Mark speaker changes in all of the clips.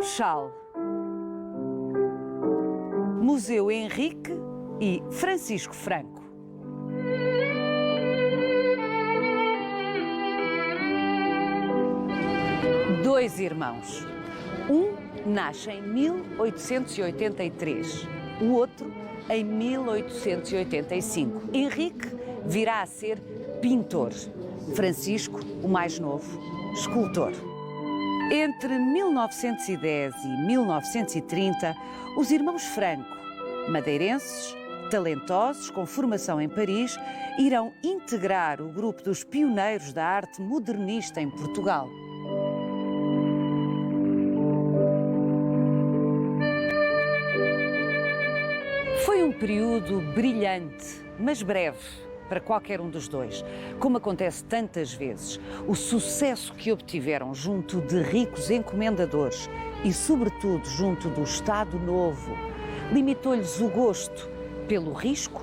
Speaker 1: Funchal, Museu Henrique e Francisco Franco. Dois irmãos. Um nasce em 1883, o outro em 1885. Henrique virá a ser pintor. Francisco, o mais novo, escultor. Entre 1910 e 1930, os irmãos Franco, madeirenses, talentosos, com formação em Paris, irão integrar o grupo dos pioneiros da arte modernista em Portugal. Foi um período brilhante, mas breve, para qualquer um dos dois. Como acontece tantas vezes, o sucesso que obtiveram junto de ricos encomendadores e, sobretudo, junto do Estado Novo, limitou-lhes o gosto pelo risco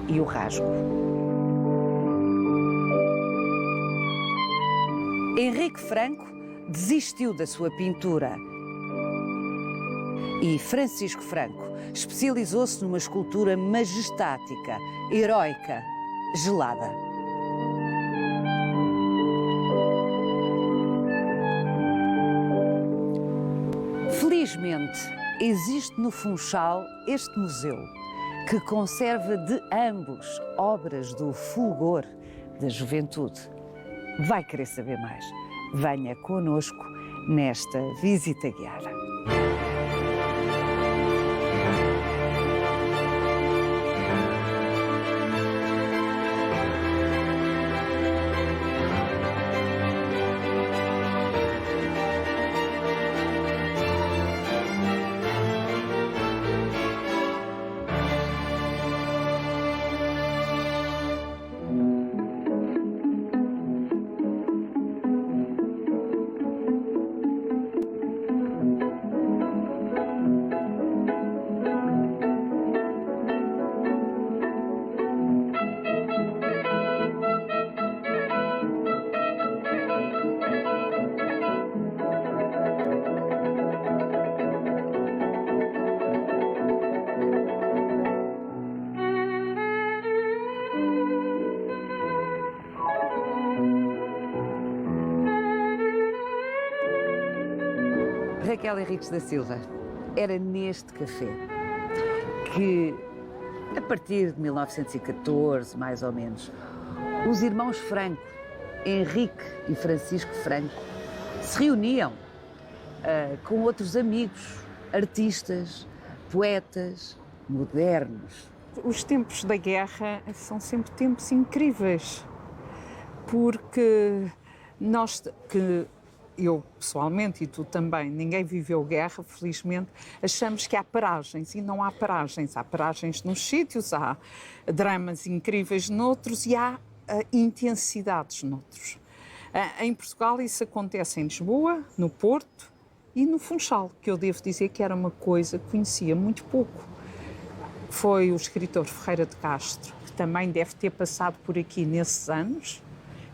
Speaker 1: e o rasgo. Henrique Franco desistiu da sua pintura e Francisco Franco especializou-se numa escultura majestática, heroica, gelada. Felizmente, existe no Funchal este museu que conserva de ambos obras do fulgor da juventude. Vai querer saber mais? Venha connosco nesta visita guiada. Raquel Henriques da Silva, era neste café que, a partir de 1914, mais ou menos, os irmãos Franco, Henrique e Francisco Franco, se reuniam com outros amigos, artistas, poetas, modernos.
Speaker 2: Os tempos da guerra são sempre tempos incríveis, porque eu pessoalmente e tu também, ninguém viveu guerra, felizmente, achamos que há paragens e não há paragens. Há paragens nos sítios, há dramas incríveis noutros e há intensidades noutros. Em Portugal isso acontece em Lisboa, no Porto e no Funchal, que eu devo dizer que era uma coisa que conhecia muito pouco. Foi o escritor Ferreira de Castro, que também deve ter passado por aqui nesses anos,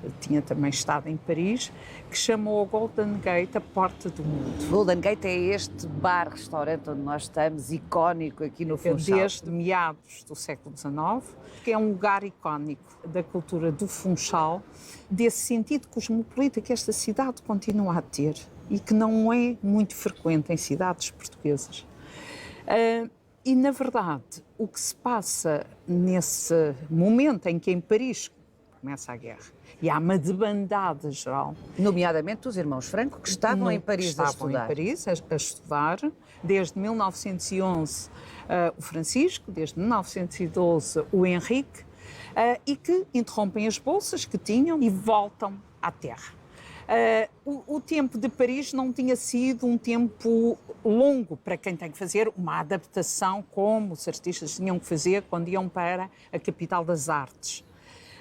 Speaker 2: eu tinha também estado em Paris, que chamou a Golden Gate a porta do mundo.
Speaker 1: Golden Gate é este bar-restaurante onde nós estamos, icónico aqui no Funchal.
Speaker 2: Desde meados do século XIX, que é um lugar icónico da cultura do Funchal, desse sentido cosmopolita que esta cidade continua a ter e que não é muito frequente em cidades portuguesas. E, na verdade, o que se passa nesse momento em que em Paris começa a guerra e há uma debandada geral.
Speaker 1: Nomeadamente os irmãos Franco, que estavam em Paris a estudar.
Speaker 2: Estavam em Paris a estudar, desde 1911 o Francisco, desde 1912 o Henrique, e que interrompem as bolsas que tinham e voltam à terra. O tempo de Paris não tinha sido um tempo longo para quem tem que fazer uma adaptação como os artistas tinham que fazer quando iam para a capital das artes.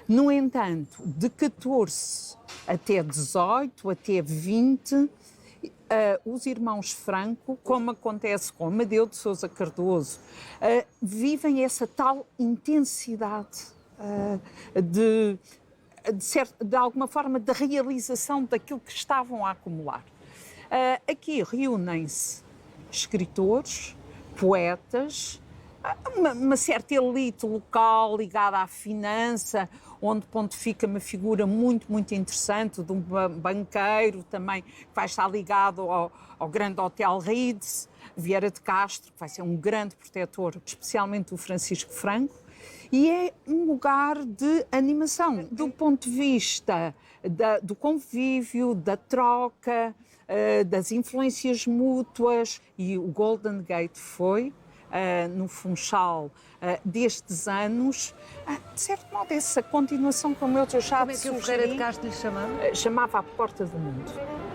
Speaker 2: No entanto, de 14 até 18, até 20, os irmãos Franco, como acontece com Amadeu de Sousa Cardoso, vivem essa tal intensidade de alguma forma, de realização daquilo que estavam a acumular. Aqui reúnem-se escritores, poetas, uma certa elite local ligada à finança, onde pontifica uma figura muito, muito interessante de um banqueiro também, que vai estar ligado ao grande Hotel Ritz, Vieira de Castro, que vai ser um grande protetor, especialmente do Francisco Franco, e é um lugar de animação, do ponto de vista do convívio, da troca, das influências mútuas, e o Golden Gate foi, no Funchal, destes anos, de certo modo, essa continuação, como eu já
Speaker 1: Como é que o Ferreira de Castro lhe chamava?
Speaker 2: Chamava a Porta do Mundo.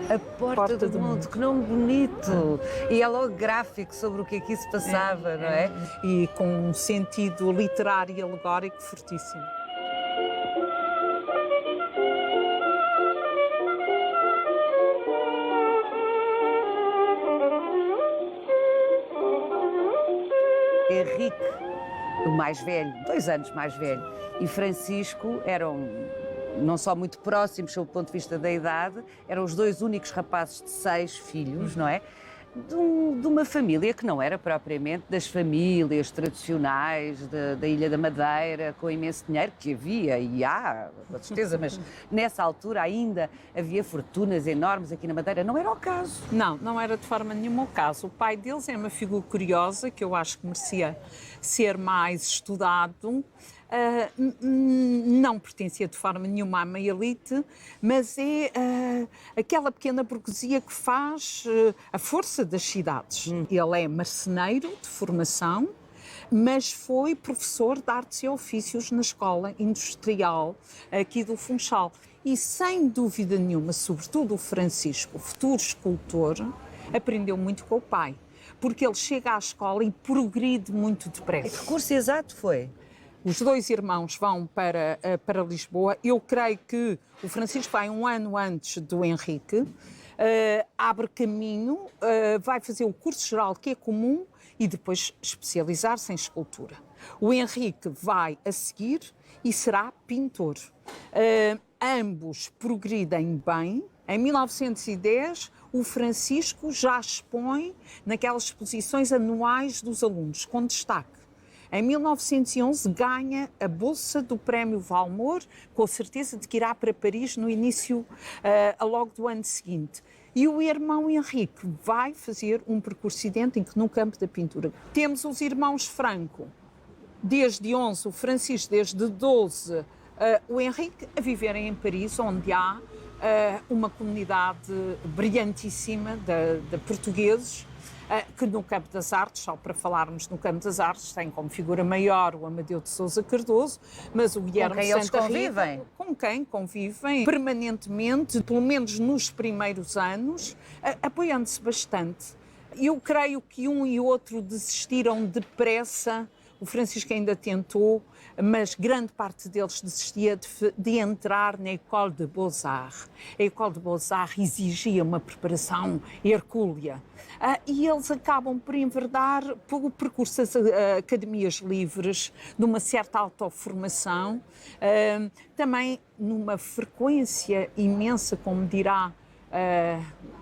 Speaker 1: A Porta do Mundo, que nome bonito! E é logo gráfico sobre o que aqui se passava, não é?
Speaker 2: E com um sentido literário e alegórico fortíssimo.
Speaker 1: Henrique, o mais velho, 2 anos mais velho, e Francisco eram não só muito próximos sob o ponto de vista da idade, eram os 2 únicos rapazes de 6 filhos, não é? De uma família que não era propriamente das famílias tradicionais da Ilha da Madeira, com imenso dinheiro, que havia e há, com certeza, mas nessa altura ainda havia fortunas enormes aqui na Madeira. Não era o caso.
Speaker 2: Não, não era de forma nenhuma o caso. O pai deles é uma figura curiosa, que eu acho que merecia ser mais estudado. Não pertencia de forma nenhuma à meia elite, mas é aquela pequena burguesia que faz a força das cidades. Ele é marceneiro de formação, mas foi professor de artes e ofícios na escola industrial aqui do Funchal. E sem dúvida nenhuma, sobretudo o Francisco, o futuro escultor, aprendeu muito com o pai, porque ele chega à escola e progride muito depressa.
Speaker 1: Que curso exato foi?
Speaker 2: Os 2 irmãos vão para Lisboa. Eu creio que o Francisco vai um ano antes do Henrique, abre caminho, vai fazer o curso geral que é comum e depois especializar-se em escultura. O Henrique vai a seguir e será pintor. Ambos progridem bem. Em 1910, o Francisco já expõe naquelas exposições anuais dos alunos, com destaque. Em 1911 ganha a bolsa do Prémio Valmor, com a certeza de que irá para Paris no início, logo do ano seguinte. E o irmão Henrique vai fazer um percurso idêntico no campo da pintura. Temos os irmãos Franco, desde 11, o Francisco desde 12, o Henrique a viverem em Paris, onde há uma comunidade brilhantíssima de portugueses, que no campo das artes, só para falarmos no campo das artes, tem como figura maior o Amadeu de Sousa Cardoso, mas o Guilherme Santa Rita, com quem convivem permanentemente, pelo menos nos primeiros anos, apoiando-se bastante. Eu creio que um e outro desistiram depressa. O Francisco ainda tentou, mas grande parte deles desistia de entrar na École de Beaux-Arts. A École de Beaux-Arts exigia uma preparação hercúlea. E eles acabam por enverdar pelo percurso das academias livres, numa certa autoformação, também numa frequência imensa, como dirá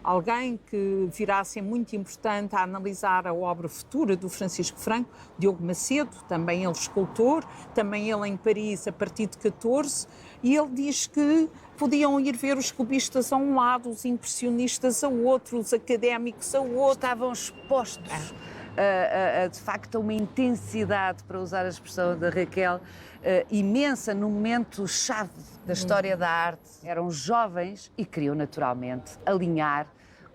Speaker 2: alguém que virá a ser muito importante a analisar a obra futura do Francisco Franco, Diogo Macedo, também ele escultor, também ele em Paris a partir de 14, e ele diz que podiam ir ver os cubistas a um lado, os impressionistas a outro, os académicos a outro.
Speaker 1: Estavam expostos de facto a uma intensidade, para usar a expressão da Raquel, imensa no momento-chave da história da arte. Eram jovens e queriam naturalmente alinhar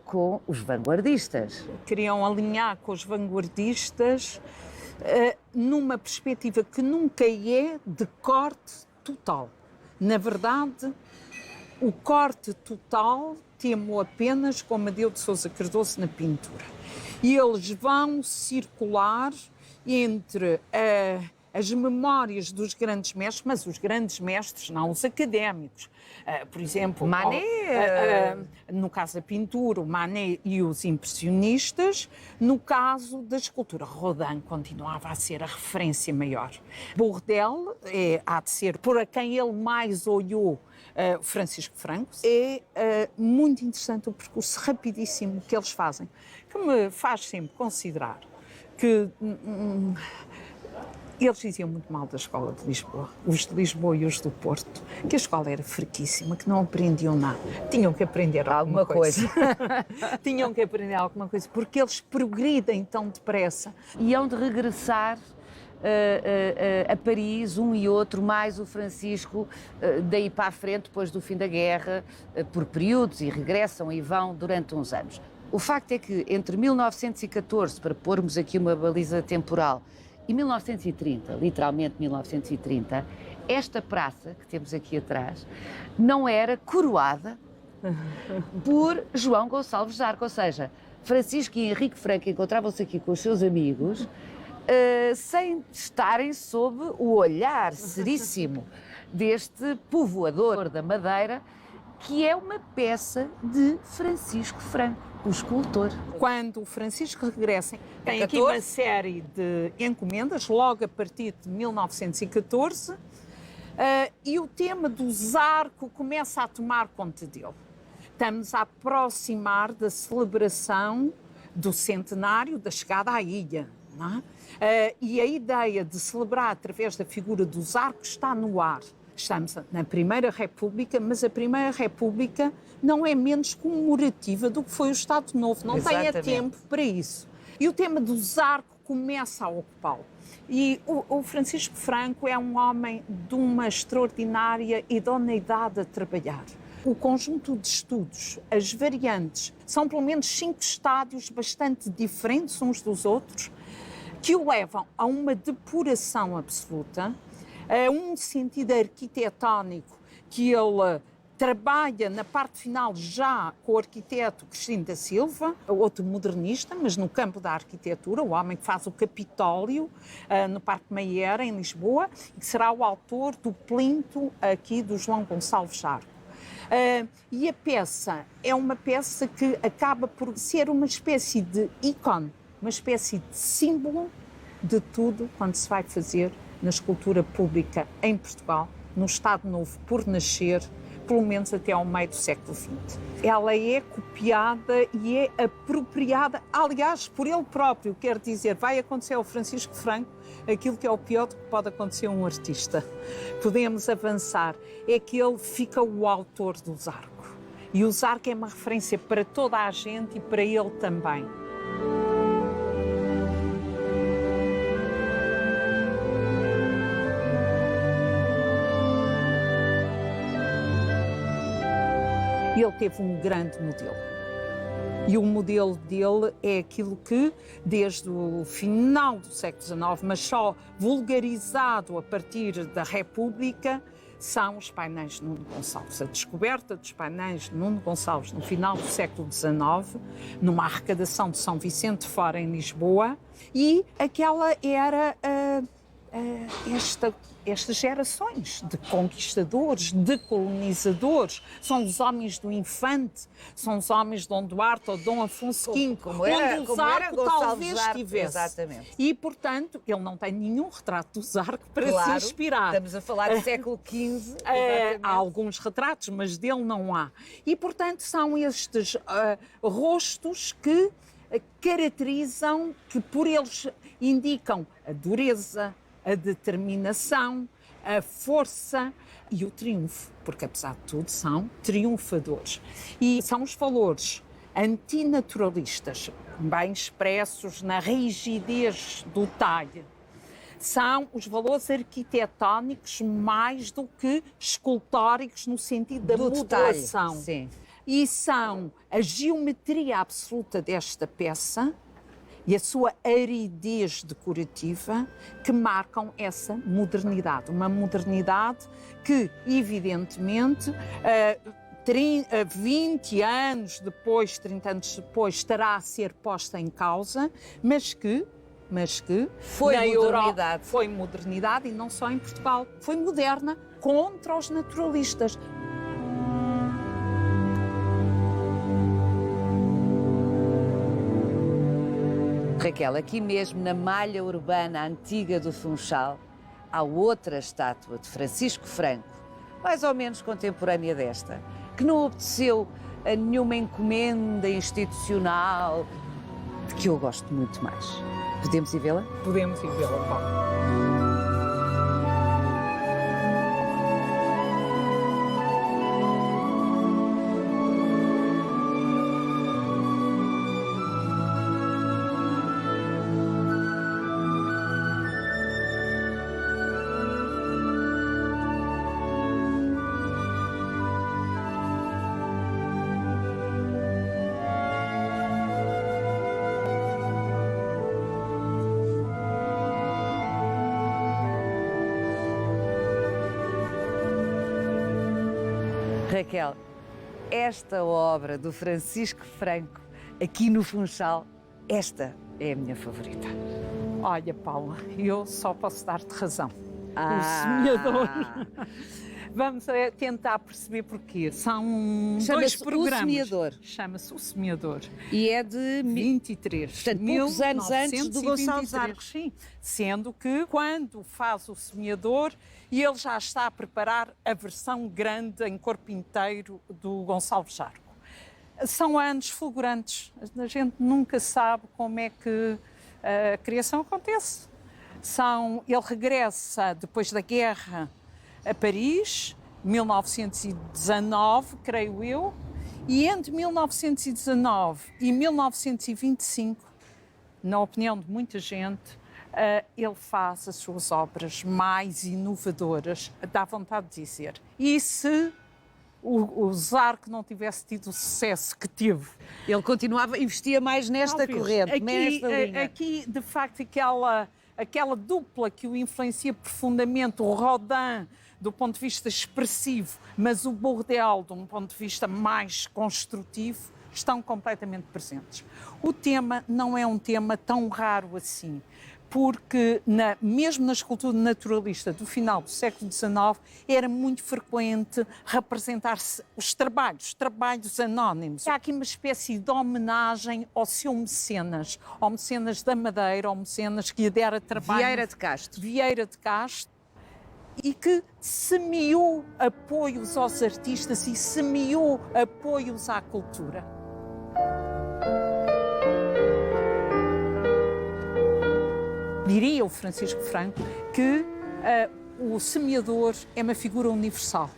Speaker 1: com os vanguardistas.
Speaker 2: Queriam alinhar com os vanguardistas numa perspectiva que nunca é de corte total. Na verdade, o corte total temo apenas com Amadeu de Sousa Cardoso na pintura. E eles vão circular entre as memórias dos grandes mestres, mas os grandes mestres, não os académicos. Por exemplo,
Speaker 1: Manet,
Speaker 2: no caso da pintura, o Manet e os impressionistas. No caso da escultura, Rodin continuava a ser a referência maior. Bourdelle há de ser por a quem ele mais olhou Francisco Franco. É muito interessante o percurso rapidíssimo que eles fazem, que me faz sempre considerar que eles diziam muito mal da escola de Lisboa, os de Lisboa e os do Porto, que a escola era fraquíssima, que não aprendiam nada. Tinham que aprender alguma coisa. Tinham que aprender alguma coisa, porque eles progridem tão depressa.
Speaker 1: E hão de regressar a Paris, um e outro, mais o Francisco, daí para a frente, depois do fim da guerra, por períodos, e regressam e vão durante uns anos. O facto é que entre 1914, para pormos aqui uma baliza temporal, e 1930, literalmente 1930, esta praça que temos aqui atrás não era coroada por João Gonçalves de Arco, ou seja, Francisco e Henrique Franco encontravam-se aqui com os seus amigos sem estarem sob o olhar seríssimo deste povoador da Madeira, que é uma peça de Francisco Franco, o escultor.
Speaker 2: Quando o Francisco regressa, tem aqui uma série de encomendas, logo a partir de 1914, e o tema do Zarco começa a tomar conta dele. Estamos a aproximar da celebração do centenário da chegada à ilha. Não é? E a ideia de celebrar através da figura do Zarco está no ar. Estamos na Primeira República, mas a Primeira República não é menos comemorativa do que foi o Estado Novo. Não tem tempo para isso. E o tema do Zarco começa a ocupá-lo. E o Francisco Franco é um homem de uma extraordinária idoneidade a trabalhar. O conjunto de estudos, as variantes, são pelo menos 5 estádios bastante diferentes uns dos outros, que o levam a uma depuração absoluta, a um sentido arquitetónico que ele trabalha na parte final já com o arquiteto Cristino da Silva, outro modernista, mas no campo da arquitetura, o homem que faz o Capitólio no Parque Mayer, em Lisboa, e que será o autor do plinto aqui do João Gonçalves Arco. E a peça é uma peça que acaba por ser uma espécie de ícone, uma espécie de símbolo de tudo quando se vai fazer na escultura pública em Portugal, no Estado Novo por nascer, pelo menos até ao meio do século XX. Ela é copiada e é apropriada, aliás, por ele próprio, quer dizer, vai acontecer ao Francisco Franco aquilo que é o pior que pode acontecer a um artista. Podemos avançar, é que ele fica o autor do Zarco. E o Zarco é uma referência para toda a gente e para ele também. Ele teve um grande modelo. E o modelo dele é aquilo que, desde o final do século XIX, mas só vulgarizado a partir da República, são os painéis de Nuno Gonçalves. A descoberta dos painéis de Nuno Gonçalves no final do século XIX, numa arrecadação de São Vicente de Fora, em Lisboa, e aquela era estas gerações de conquistadores, de colonizadores, são os homens do Infante, são os homens de Dom Duarte ou Dom Afonso V, onde o Zarco talvez estivesse.
Speaker 1: Exatamente.
Speaker 2: E, portanto, ele não tem nenhum retrato do Zarco para se inspirar.
Speaker 1: Estamos a falar do século XV.
Speaker 2: Há alguns retratos, mas dele não há. E, portanto, são estes rostos que caracterizam, que por eles indicam a dureza, a determinação, a força e o triunfo, porque apesar de tudo são triunfadores. E são os valores antinaturalistas, bem expressos na rigidez do talhe. São os valores arquitetónicos mais do que escultóricos no sentido da modulação.
Speaker 1: Sim.
Speaker 2: E são a geometria absoluta desta peça e a sua aridez decorativa que marcam essa modernidade. Uma modernidade que, evidentemente, 20 anos depois, 30 anos depois, estará a ser posta em causa, mas que
Speaker 1: foi
Speaker 2: na
Speaker 1: modernidade.
Speaker 2: Europa foi modernidade, e não só em Portugal, foi moderna contra os naturalistas.
Speaker 1: Raquel, aqui mesmo na malha urbana antiga do Funchal, há outra estátua de Francisco Franco, mais ou menos contemporânea desta, que não obteceu a nenhuma encomenda institucional, de que eu gosto muito mais. Podemos ir vê-la?
Speaker 2: Podemos ir vê-la, Paulo.
Speaker 1: Raquel, esta obra do Francisco Franco, aqui no Funchal, esta é a minha favorita.
Speaker 2: Olha, Paula, eu só posso dar-te razão. O semeador. Vamos tentar perceber porquê. São dois programas.
Speaker 1: O Semeador.
Speaker 2: Chama-se O Semeador.
Speaker 1: E é de
Speaker 2: 23.
Speaker 1: Portanto, poucos anos antes do Gonçalves Arcos.
Speaker 2: Sim, sendo que quando faz O Semeador, ele já está a preparar a versão grande em corpo inteiro do Gonçalves Arcos. São anos fulgurantes. A gente nunca sabe como é que a criação acontece. Ele regressa depois da guerra a Paris, 1919, creio eu, e entre 1919 e 1925, na opinião de muita gente, ele faz as suas obras mais inovadoras, dá vontade de dizer. E se o Zarco não tivesse tido o sucesso que teve?
Speaker 1: Ele continuava, investia mais nesta corrente, nesta linha.
Speaker 2: Aqui, de facto, aquela dupla que o influencia profundamente, o Rodin, do ponto de vista expressivo, mas o Bourdelle, de um ponto de vista mais construtivo, estão completamente presentes. O tema não é um tema tão raro assim, porque mesmo na escultura naturalista do final do século XIX era muito frequente representar-se os trabalhos anónimos. Há aqui uma espécie de homenagem ao seu mecenas da Madeira, ao mecenas que lhe dera trabalho. Vieira de Castro. E que semeou apoios aos artistas e semeou apoios à cultura. Diria o Francisco Franco que o semeador é uma figura universal.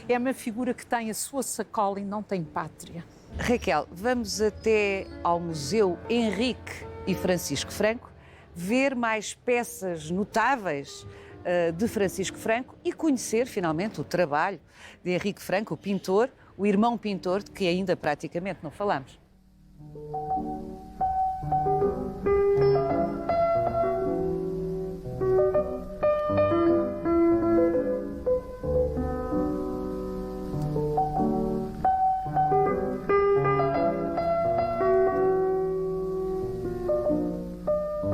Speaker 2: É uma figura que tem a sua sacola e não tem pátria.
Speaker 1: Raquel, vamos até ao Museu Henrique e Francisco Franco ver mais peças notáveis de Francisco Franco e conhecer finalmente o trabalho de Henrique Franco, o pintor, o irmão pintor, de que ainda praticamente não falamos.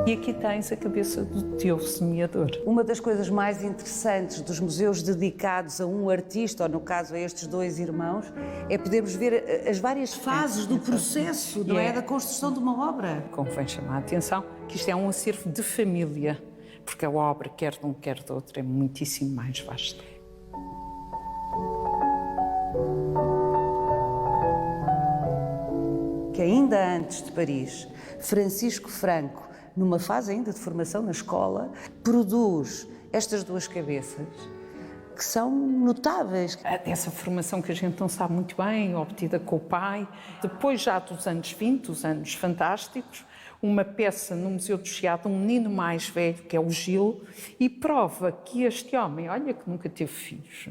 Speaker 2: E aqui tens a cabeça do teu semeador.
Speaker 1: Uma das coisas mais interessantes dos museus dedicados a um artista, ou no caso a estes dois irmãos, é podermos ver as várias fases do processo, não é? Da construção de uma obra.
Speaker 2: Convém chamar a atenção que isto é um acervo de família, porque a obra, quer de um, quer do outro, é muitíssimo mais vasta.
Speaker 1: Que ainda antes de Paris, Francisco Franco, numa fase ainda de formação na escola, produz estas duas cabeças que são notáveis.
Speaker 2: Essa formação que a gente não sabe muito bem, obtida com o pai. Depois já dos anos 20, os anos fantásticos, uma peça no Museu do Chiado, um menino mais velho, que é o Gil, e prova que este homem, olha que nunca teve filhos,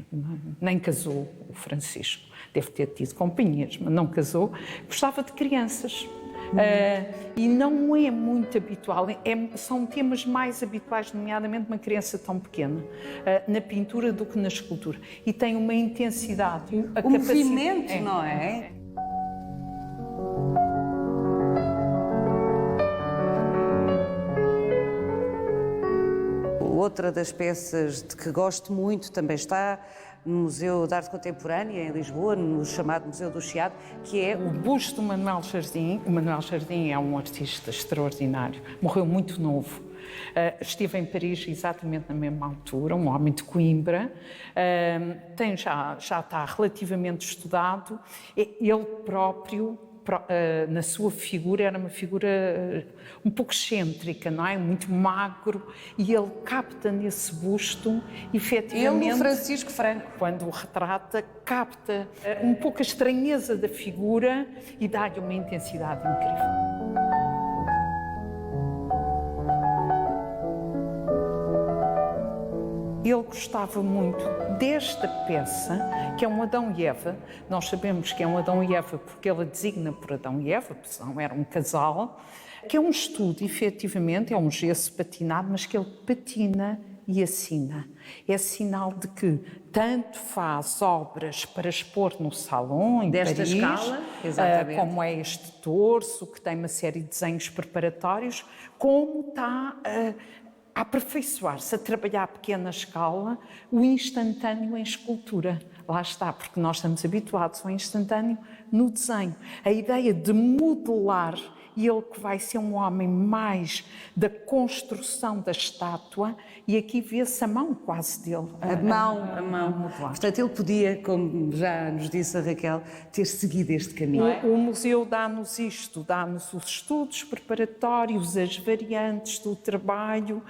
Speaker 2: nem casou, o Francisco. Deve ter tido companhias, mas não casou, gostava de crianças. E não é muito habitual, são temas mais habituais, nomeadamente uma criança tão pequena, na pintura do que na escultura. E tem uma intensidade.
Speaker 1: O movimento, não é? Outra das peças de que gosto muito também está no Museu de Arte Contemporânea, em Lisboa, no chamado Museu do Chiado, que é
Speaker 2: o busto do Manuel Jardim. O Manuel Jardim é um artista extraordinário, morreu muito novo. Esteve em Paris exatamente na mesma altura, um homem de Coimbra, já está relativamente estudado. Ele próprio, na sua figura, era uma figura um pouco excêntrica, não é? Muito magro, e ele capta nesse busto, efetivamente...
Speaker 1: Ele, Francisco Franco.
Speaker 2: Quando o retrata, capta um pouco a estranheza da figura e dá-lhe uma intensidade incrível. Ele gostava muito desta peça, que é um Adão e Eva. Nós sabemos que é um Adão e Eva porque ele a designa por Adão e Eva, porque senão era um casal, que é um estudo, efetivamente, é um gesso patinado, mas que ele patina e assina. É sinal de que tanto faz obras para expor no salão, em
Speaker 1: desta
Speaker 2: Paris,
Speaker 1: escala, exatamente,
Speaker 2: como é este torso, que tem uma série de desenhos preparatórios, como está a aperfeiçoar-se, a trabalhar a pequena escala, o instantâneo em escultura. Lá está, porque nós estamos habituados ao instantâneo no desenho. A ideia de modelar, e ele que vai ser um homem mais da construção da estátua, e aqui vê-se a mão quase dele.
Speaker 1: A mão. Portanto, ele podia, como já nos disse a Raquel, ter seguido este caminho.
Speaker 2: O museu dá-nos isto, dá-nos os estudos preparatórios, as variantes do trabalho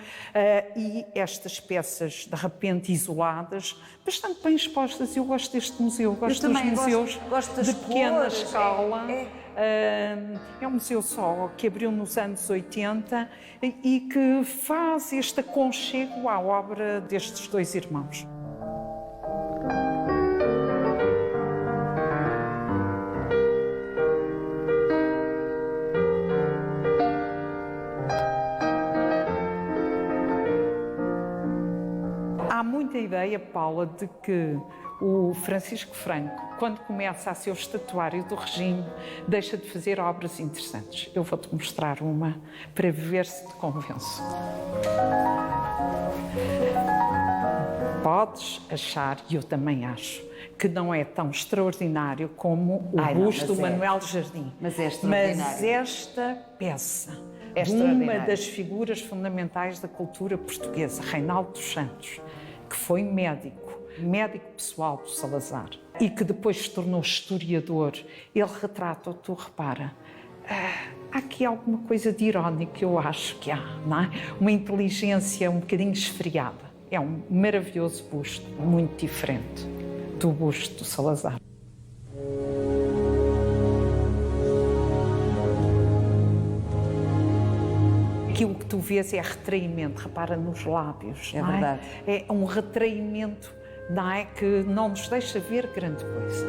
Speaker 2: e estas peças, de repente, isoladas, bastante bem expostas. Eu gosto deste museu, gosto dos museus
Speaker 1: gosto
Speaker 2: de pequena
Speaker 1: cores,
Speaker 2: escala. É um museu só que abriu nos anos 80 e que faz este aconchego à obra destes dois irmãos. Há muita ideia, Paula, de que o Francisco Franco, quando começa a ser o estatuário do regime, deixa de fazer obras interessantes. Eu vou-te mostrar uma para ver se te convenço. Podes achar, e eu também acho, que não é tão extraordinário como o busto do Manuel de Jardim.
Speaker 1: Mas é extraordinário.
Speaker 2: Mas esta peça
Speaker 1: é
Speaker 2: de uma das figuras fundamentais da cultura portuguesa, Reinaldo dos Santos, que foi médico pessoal do Salazar e que depois se tornou historiador, ele retrata, tu repara, há aqui alguma coisa de irónico, eu acho que há, não é? Uma inteligência um bocadinho esfriada. É um maravilhoso busto, muito diferente do busto do Salazar. Aquilo que tu vês é retraimento, repara nos lábios.
Speaker 1: É verdade.
Speaker 2: É um retraimento, não é, que não nos deixa ver grande coisa.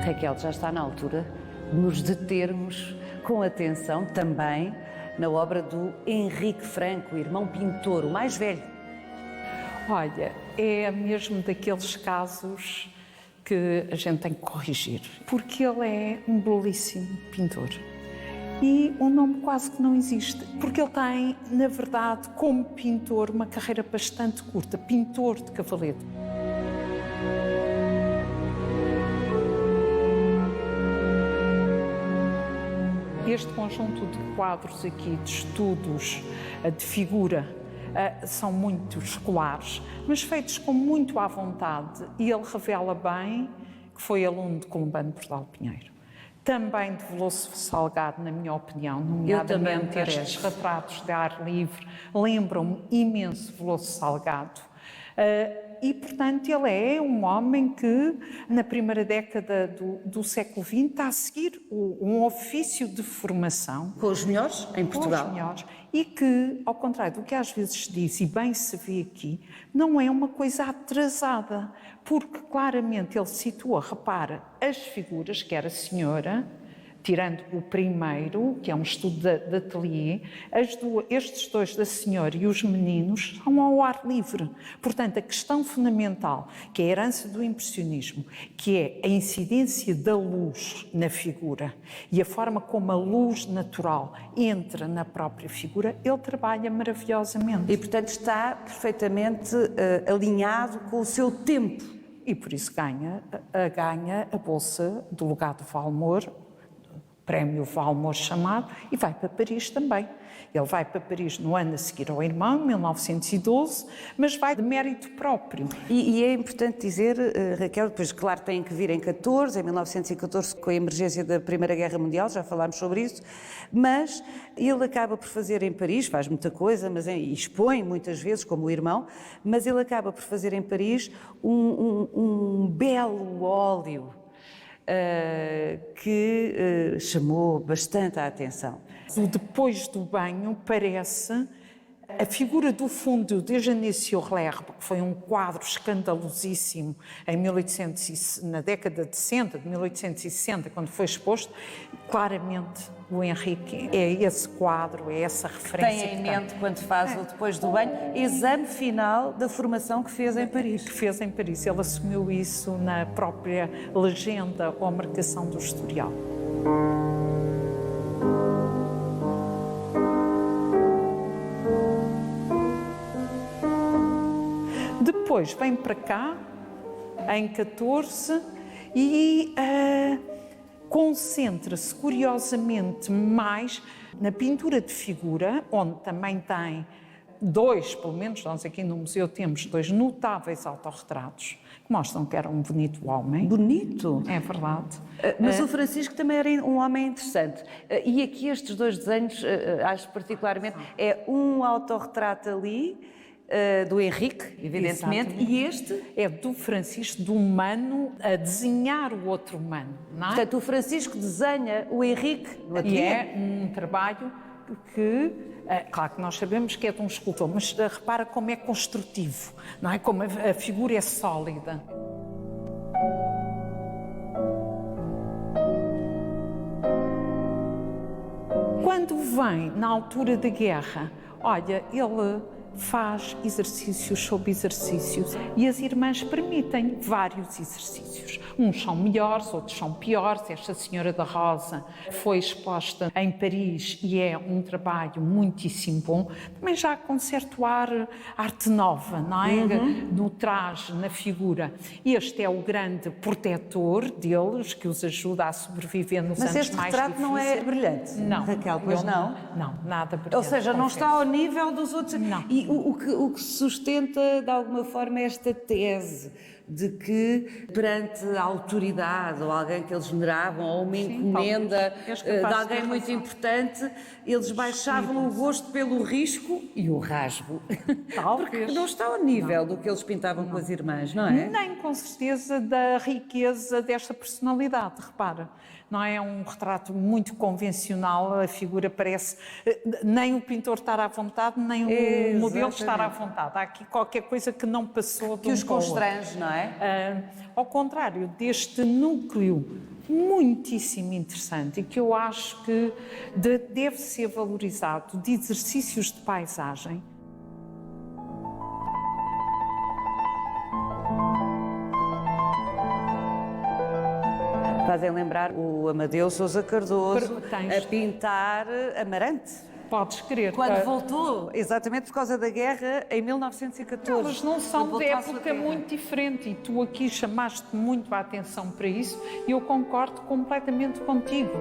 Speaker 1: Raquel, já está na altura de nos determos com atenção também na obra do Henrique Franco, irmão pintor, o mais velho.
Speaker 2: Olha, é mesmo daqueles casos que a gente tem que corrigir, porque ele é um belíssimo pintor. E o nome quase que não existe, porque ele tem, na verdade, como pintor, uma carreira bastante curta, pintor de cavalete. Este conjunto de quadros aqui, de estudos, de figura, são muito escolares, mas feitos com muito à vontade, e ele revela bem que foi aluno de Columbano Bordal Pinheiro. Também de Veloso Salgado, na minha opinião, nomeadamente estes retratos de ar livre, lembram-me imenso Veloso Salgado. E, portanto, ele é um homem que, na primeira década do século XX, está a seguir um ofício de formação.
Speaker 1: Com os melhores em Portugal.
Speaker 2: Com os melhores. E que, ao contrário do que às vezes se diz, e bem se vê aqui, não é uma coisa atrasada, porque claramente ele situa, repara, as figuras, que era a senhora, tirando o primeiro, que é um estudo de ateliê, estes dois da senhora e os meninos são ao ar livre. Portanto, a questão fundamental, que é a herança do impressionismo, que é a incidência da luz na figura e a forma como a luz natural entra na própria figura, ele trabalha maravilhosamente.
Speaker 1: E, portanto, está perfeitamente alinhado com o seu tempo.
Speaker 2: e por isso ganha a bolsa do Legado Valmor, Prémio Valmor chamado, e vai para Paris também. Ele vai para Paris no ano a seguir ao irmão, 1912, mas vai de mérito próprio.
Speaker 1: E é importante dizer, Raquel, depois claro tem que vir em 1914, com a emergência da Primeira Guerra Mundial, já falámos sobre isso, mas ele acaba por fazer em Paris, faz muita coisa, mas expõe muitas vezes, como o irmão, mas ele acaba por fazer em Paris um belo óleo, que chamou bastante a atenção.
Speaker 2: O Depois do Banho parece a figura do fundo de Eugénie Lerbe, que foi um quadro escandalosíssimo em na década de 60, de 1860, quando foi exposto. Claramente o Henrique é esse quadro, é essa referência.
Speaker 1: Tem em mente quando faz o Depois do Banho, exame final da formação que fez em Paris.
Speaker 2: Que fez em Paris. Ele assumiu isso na própria legenda ou marcação do historial. Depois vem para cá, em 14, e concentra-se curiosamente mais na pintura de figura, onde também tem pelo menos nós aqui no museu temos 2 notáveis autorretratos, que mostram que era um bonito homem.
Speaker 1: Bonito!
Speaker 2: É verdade.
Speaker 1: Mas o Francisco também era um homem interessante. E aqui estes 2 desenhos, acho particularmente, é um autorretrato ali, do Henrique, evidentemente,
Speaker 2: exatamente.
Speaker 1: E este
Speaker 2: é do Francisco, do humano, a desenhar o outro humano, não é?
Speaker 1: Portanto, o Francisco desenha o Henrique no ateliê.
Speaker 2: E é um trabalho que, claro que nós sabemos que é de um escultor, mas repara como é construtivo, não é? Como a figura é sólida. Quando vem na altura da guerra, olha, ele faz exercícios sobre exercícios e as irmãs permitem vários exercícios. Uns são melhores, outros são piores. Esta Senhora da Rosa foi exposta em Paris e é um trabalho muitíssimo bom. Também já com certo arte nova, não é? No traje, na figura. Este é o grande protetor deles, que os ajuda a sobreviver nos anos mais difíceis.
Speaker 1: Mas este retrato não é brilhante,
Speaker 2: não,
Speaker 1: Raquel, pois não?
Speaker 2: Não, nada brilhante.
Speaker 1: Ou seja, não está ao nível dos outros.
Speaker 2: Não.
Speaker 1: E o que sustenta, de alguma forma, esta tese de que, perante a autoridade ou alguém que eles veneravam, ou uma encomenda de alguém muito importante, eles baixavam o gosto pelo risco e o rasgo. Porque não está ao nível do que eles pintavam com as irmãs, não é?
Speaker 2: Nem com certeza da riqueza desta personalidade, repara. Não é um retrato muito convencional, a figura parece nem o pintor estar à vontade, nem o modelo estar à vontade. Há aqui qualquer coisa que não passou
Speaker 1: que os constrange, não é?
Speaker 2: Ao contrário deste núcleo muitíssimo interessante e que eu acho que deve ser valorizado, de exercícios de paisagem.
Speaker 1: Fazem lembrar o Amadeu Sousa Cardoso a pintar Amarante.
Speaker 2: Podes crer.
Speaker 1: Quando voltou, exatamente por causa da guerra, em 1914.
Speaker 2: Eles não são de época muito diferente e tu aqui chamaste muito a atenção para isso e eu concordo completamente contigo.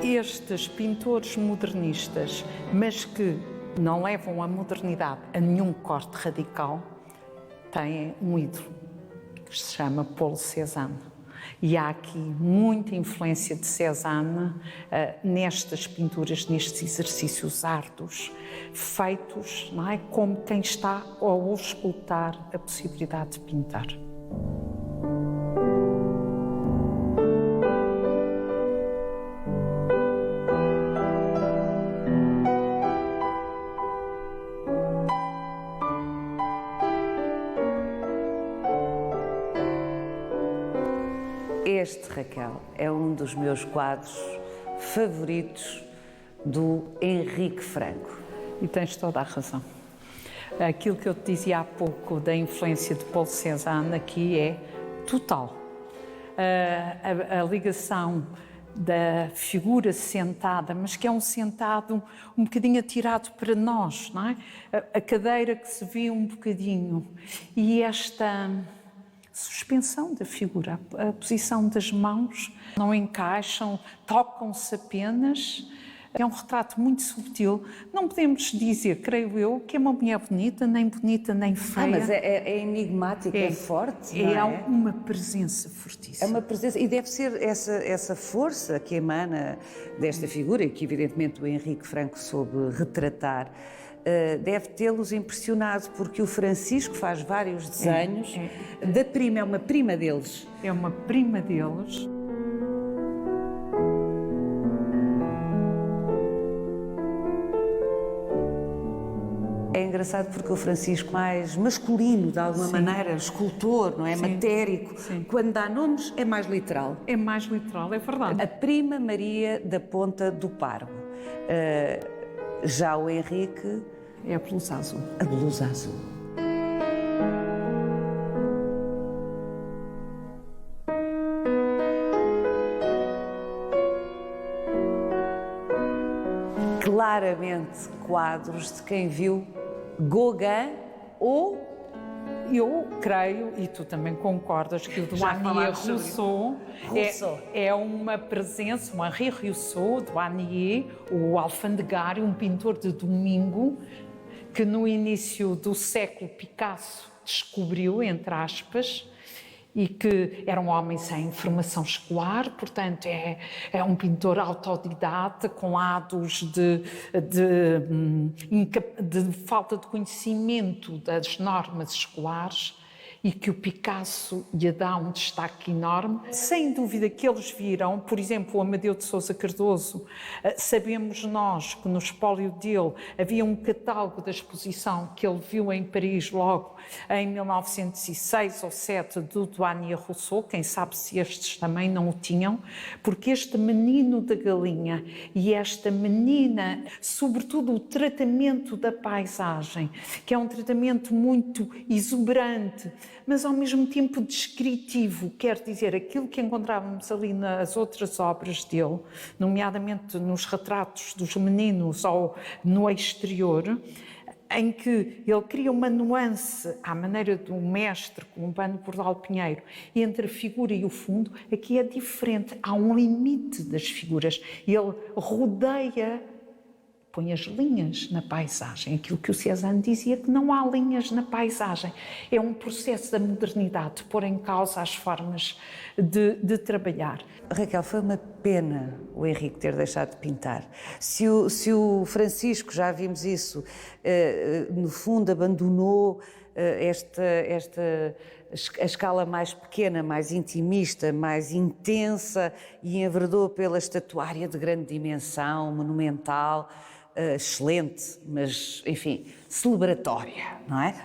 Speaker 2: Estes pintores modernistas, mas que não levam a modernidade a nenhum corte radical, têm um ídolo que se chama Paul Cézanne. E há aqui muita influência de Cézanne nestas pinturas, nestes exercícios árduos, feitos, não é, como quem está a auscultar a possibilidade de pintar.
Speaker 1: Este, Raquel, é um dos meus quadros favoritos do Henrique Franco.
Speaker 2: E tens toda a razão. Aquilo que eu te dizia há pouco da influência de Paul Cézanne aqui é total. A ligação da figura sentada, mas que é um sentado um bocadinho atirado para nós, não é? A cadeira que se vê um bocadinho. E esta suspensão da figura, a posição das mãos não encaixam, tocam-se apenas. É um retrato muito subtil. Não podemos dizer, creio eu, que é uma mulher bonita, nem feia.
Speaker 1: Mas é enigmática, é forte, não é?
Speaker 2: É uma presença fortíssima.
Speaker 1: É uma presença, e deve ser essa força que emana desta figura, e que evidentemente o Henrique Franco soube retratar, deve tê-los impressionado, porque o Francisco faz vários desenhos da prima, é uma prima deles.
Speaker 2: É uma prima deles.
Speaker 1: É engraçado porque o Francisco, mais masculino, de alguma maneira, escultor, não é? Matérico, quando dá nomes é mais literal.
Speaker 2: É mais literal, é verdade.
Speaker 1: A prima Maria da Ponta do Pargo. Já o Henrique...
Speaker 2: É a blusa azul.
Speaker 1: A blusa azul. Claramente quadros de quem viu Gauguin ou...
Speaker 2: Eu creio, e tu também concordas, que o Douanier Rousseau é uma presença, um Henri Rousseau, Douanier, o alfandegário, um pintor de domingo, que no início do século Picasso descobriu, entre aspas, e que era um homem sem formação escolar, portanto é um pintor autodidata, com lados de falta de conhecimento das normas escolares, e que o Picasso lhe dá um destaque enorme. Sem dúvida que eles viram, por exemplo, o Amadeu de Sousa Cardoso, sabemos nós que no espólio dele havia um catálogo da exposição que ele viu em Paris logo em 1906 ou 7 do Douanier Rousseau, quem sabe se estes também não o tinham, porque este menino da galinha e esta menina, sobretudo o tratamento da paisagem, que é um tratamento muito exuberante, mas ao mesmo tempo descritivo, quer dizer, aquilo que encontrávamos ali nas outras obras dele, nomeadamente nos retratos dos meninos ou no exterior, em que ele cria uma nuance à maneira do mestre, como o Bando Bordal Pinheiro, entre a figura e o fundo, aqui é diferente, há um limite das figuras, ele rodeia, põe as linhas na paisagem, aquilo que o Cézanne dizia, que não há linhas na paisagem. É um processo da modernidade, de pôr em causa as formas de trabalhar.
Speaker 1: Raquel, foi uma pena o Henrique ter deixado de pintar. Se o Francisco, já vimos isso, no fundo abandonou a escala mais pequena, mais intimista, mais intensa, e enverdou pela estatuária de grande dimensão, monumental, excelente, mas, enfim, celebratória, não é?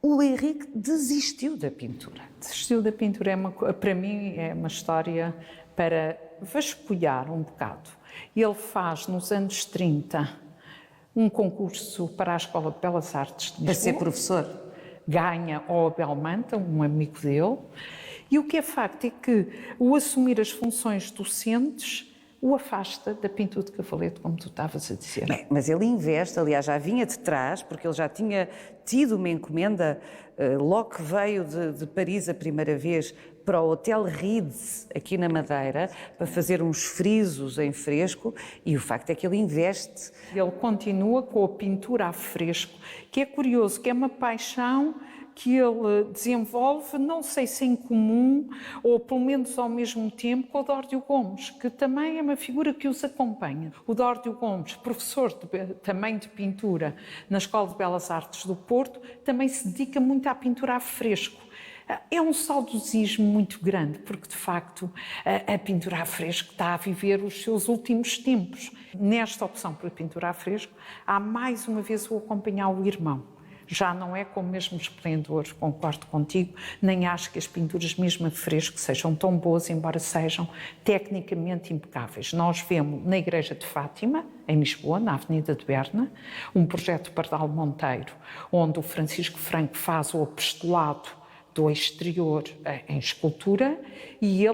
Speaker 1: O Henrique desistiu da pintura.
Speaker 2: Desistiu da pintura, para mim, é uma história para vasculhar um bocado. Ele faz, nos anos 30, um concurso para a Escola de Belas Artes de Lisboa.
Speaker 1: Para ser professor.
Speaker 2: Ganha ao Abel Manta, um amigo dele. E o que é facto é que o assumir as funções docentes o afasta da pintura de cavalete, como tu estavas a dizer.
Speaker 1: Bem, mas ele investe, aliás, já vinha de trás, porque ele já tinha tido uma encomenda, logo que veio de Paris a primeira vez, para o Hotel Rides, aqui na Madeira, para fazer uns frisos em fresco, e o facto é que ele investe.
Speaker 2: Ele continua com a pintura a fresco, que é curioso, que é uma paixão que ele desenvolve, não sei se em comum, ou pelo menos ao mesmo tempo, com o Dórdio Gomes, que também é uma figura que os acompanha. O Dórdio Gomes, professor também de pintura na Escola de Belas Artes do Porto, também se dedica muito à pintura a fresco. É um saudosismo muito grande, porque de facto a pintura a fresco está a viver os seus últimos tempos. Nesta opção por pintura a fresco, há mais uma vez o acompanhar o irmão. Já não é com o mesmo esplendor, concordo contigo, nem acho que as pinturas mesmo a fresco sejam tão boas, embora sejam tecnicamente impecáveis. Nós vemos na Igreja de Fátima, em Lisboa, na Avenida de Berna, um projeto Pardal Monteiro, onde o Francisco Franco faz o apostolado do exterior em escultura, e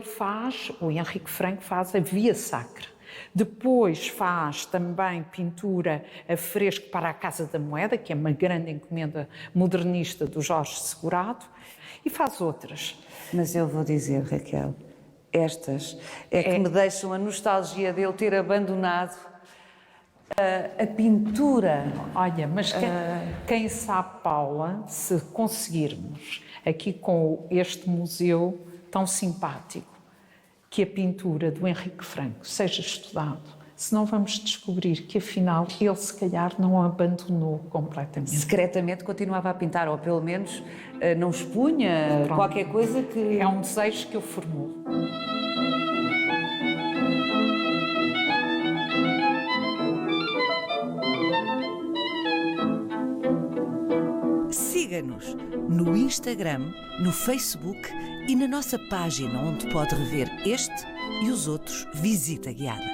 Speaker 2: o Henrique Franco faz a Via Sacra. Depois faz também pintura a fresco para a Casa da Moeda, que é uma grande encomenda modernista do Jorge Segurado, e faz outras.
Speaker 1: Mas eu vou dizer, Raquel, estas que me deixam a nostalgia dele ter abandonado a pintura.
Speaker 2: Olha, mas quem sabe, Paula, se conseguirmos aqui com este museu tão simpático, que a pintura do Henrique Franco seja estudado, senão vamos descobrir que afinal ele se calhar não a abandonou completamente.
Speaker 1: Secretamente continuava a pintar, ou pelo menos não expunha qualquer coisa que...
Speaker 2: É um desejo que eu formulo.
Speaker 3: Siga-nos no Instagram, no Facebook e na nossa página onde pode rever este e os outros Visita Guiada.